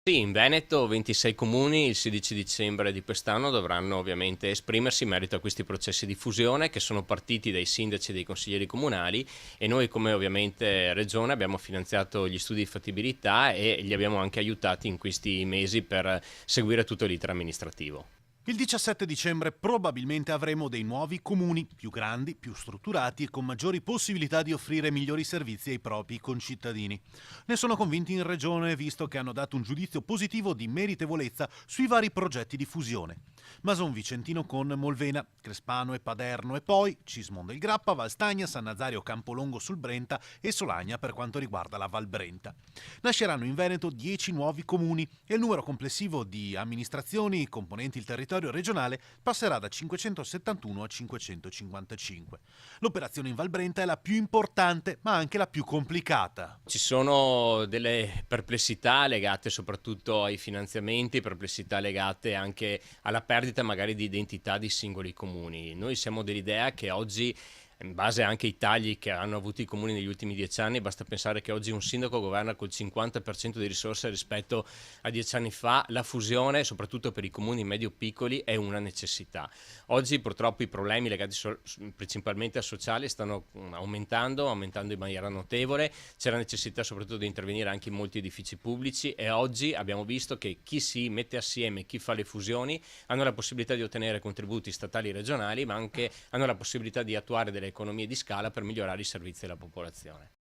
Sì, in Veneto 26 comuni il 16 dicembre di quest'anno dovranno ovviamente esprimersi in merito a questi processi di fusione che sono partiti dai sindaci e dai consiglieri comunali, e noi come ovviamente regione abbiamo finanziato gli studi di fattibilità e li abbiamo anche aiutati in questi mesi per seguire tutto l'iter amministrativo. Il 17 dicembre probabilmente avremo dei nuovi comuni, più grandi, più strutturati e con maggiori possibilità di offrire migliori servizi ai propri concittadini. Ne sono convinti in regione visto che hanno dato un giudizio positivo di meritevolezza sui vari progetti di fusione. Mason Vicentino con Molvena, Crespano e Paderno e poi Cismon del Grappa, Valstagna, San Nazario Campolongo sul Brenta e Solagna per quanto riguarda la Val Brenta. Nasceranno in Veneto 10 nuovi comuni e il numero complessivo di amministrazioni componenti il territorio regionale passerà da 571 a 555. L'operazione in Val Brenta è la più importante ma anche la più complicata. Ci sono delle perplessità legate soprattutto ai finanziamenti, perplessità legate anche alla perdita magari di identità di singoli comuni. Noi siamo dell'idea che oggi, in base anche ai tagli che hanno avuto i comuni negli ultimi 10 anni, basta pensare che oggi un sindaco governa col 50% di risorse rispetto a 10 anni fa, la fusione, soprattutto per i comuni medio-piccoli, è una necessità. Oggi purtroppo i problemi legati principalmente a sociali stanno aumentando in maniera notevole, c'è la necessità soprattutto di intervenire anche in molti edifici pubblici, e oggi abbiamo visto che chi si mette assieme, chi fa le fusioni, hanno la possibilità di ottenere contributi statali e regionali, ma anche hanno la possibilità di attuare delle economie di scala per migliorare i servizi alla popolazione.